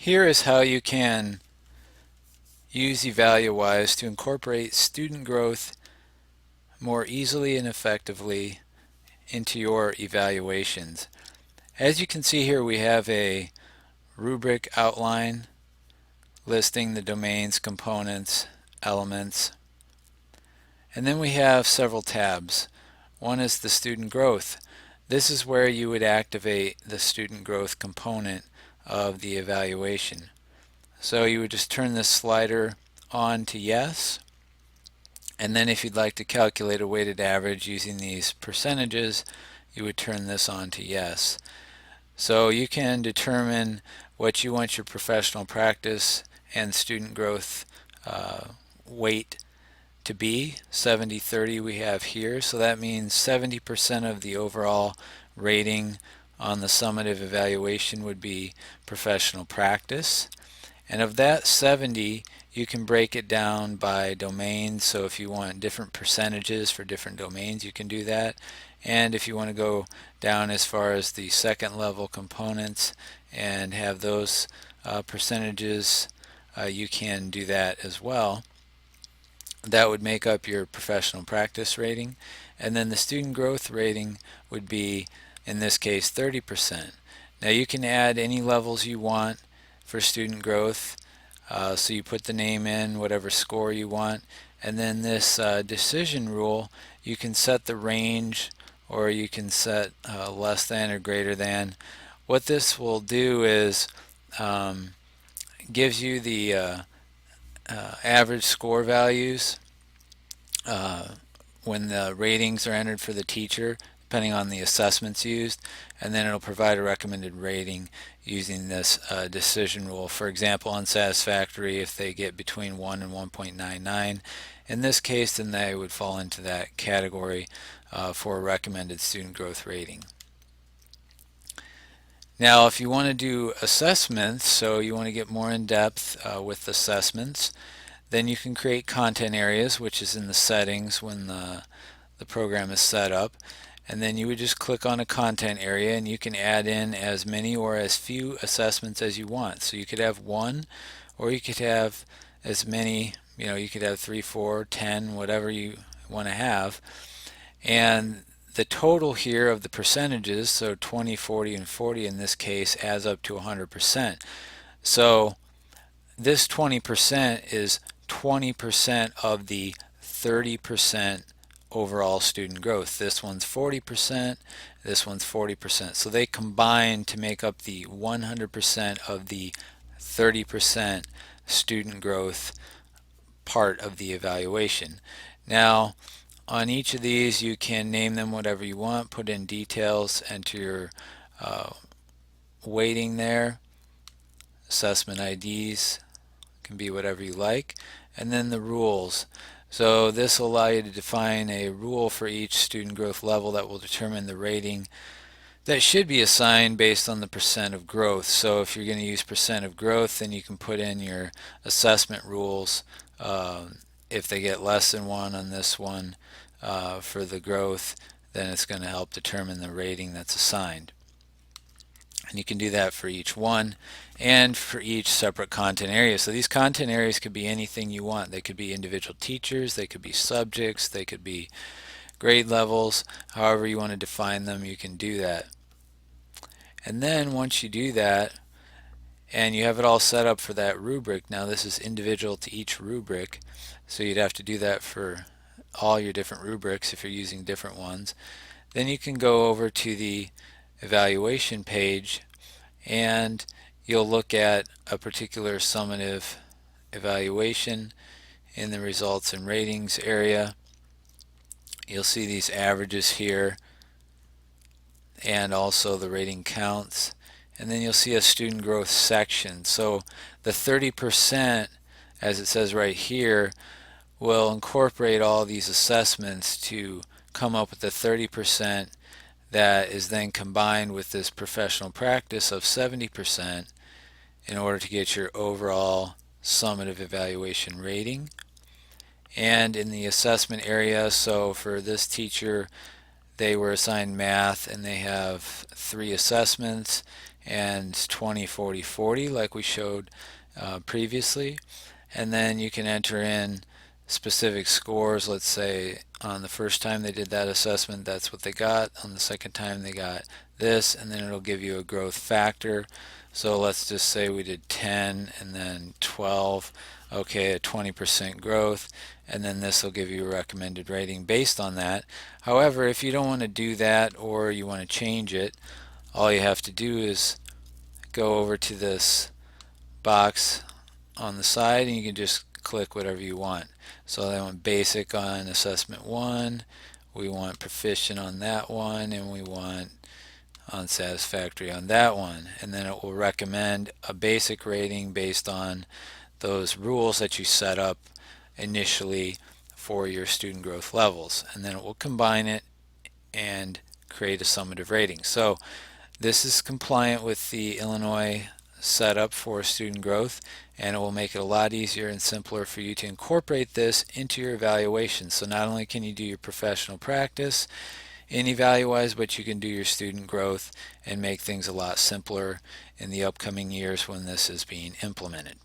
Here is how you can use EvaluWise to incorporate student growth more easily and effectively into your evaluations. As you can see here, we have a rubric outline listing the domains, components, elements, and then we have several tabs. One is the student growth. This is where you would activate the student growth component of the evaluation. So you would just turn this slider on to yes, and then if you'd like to calculate a weighted average using these percentages, you would turn this on to yes. So you can determine what you want your professional practice and student growth weight to be. 70-30 we have here, so that means 70% of the overall rating on the summative evaluation would be professional practice. And of that 70, you can break it down by domains. So if you want different percentages for different domains, you can do that. And if you want to go down as far as the second level components and have those percentages, you can do that as well. That would make up your professional practice rating. And then the student growth rating would be, in this case, 30%. Now you can add any levels you want for student growth. So you put the name in, whatever score you want, and then this decision rule, you can set the range or you can set less than or greater than. What this will do is gives you the average score values when the ratings are entered for the teacher, depending on the assessments used, and then it'll provide a recommended rating using this decision rule. For example, unsatisfactory if they get between 1 and 1.99. In this case, then they would fall into that category for a recommended student growth rating. Now, if you want to do assessments, so you want to get more in depth with assessments, then you can create content areas, which is in the settings when the program is set up. And then you would just click on a content area and you can add in as many or as few assessments as you want. So you could have one, or you could have as many, you could have 3, 4, 10, whatever you want to have. And the total here of the percentages, so 20, 40, and 40 in this case, adds up to 100%. So this 20% is 20% of the 30% overall student growth. This one's 40%, this one's 40%. So they combine to make up the 100% of the 30% student growth part of the evaluation. Now, on each of these, you can name them whatever you want, put in details, enter your weighting there. Assessment IDs can be whatever you like, and then the rules. So this will allow you to define a rule for each student growth level that will determine the rating that should be assigned based on the percent of growth. So if you're going to use percent of growth, then you can put in your assessment rules. If they get less than 1 on this one for the growth, then it's going to help determine the rating that's assigned. And you can do that for each one and for each separate content area. So these content areas could be anything you want. They could be individual teachers, they could be subjects, they could be grade levels. However you want to define them, you can do that. And then once you do that, and you have it all set up for that rubric, now this is individual to each rubric, so you'd have to do that for all your different rubrics if you're using different ones. Then you can go over to the evaluation page and you'll look at a particular summative evaluation in the results and ratings area. You'll see these averages here and also the rating counts, and then you'll see a student growth section. So the 30%, as it says right here, will incorporate all these assessments to come up with the 30% that is then combined with this professional practice of 70% in order to get your overall summative evaluation rating. And in the assessment area, so for this teacher, they were assigned math and they have 3 assessments, and 20, 40, 40 like we showed previously. And then you can enter in specific scores. Let's say on the first time they did that assessment, that's what they got. On the second time they got this, and then it'll give you a growth factor. So let's just say we did 10 and then 12, okay, a 20% growth, and then this will give you a recommended rating based on that. However, if you don't want to do that or you want to change it, all you have to do is go over to this box on the side and you can just click whatever you want. So I want basic on assessment 1, we want proficient on that one, and we want unsatisfactory on that one, and then it will recommend a basic rating based on those rules that you set up initially for your student growth levels, and then it will combine it and create a summative rating. So this is compliant with the Illinois setup for student growth, and it will make it a lot easier and simpler for you to incorporate this into your evaluation. So not only can you do your professional practice in EvaluWise, but you can do your student growth and make things a lot simpler in the upcoming years when this is being implemented.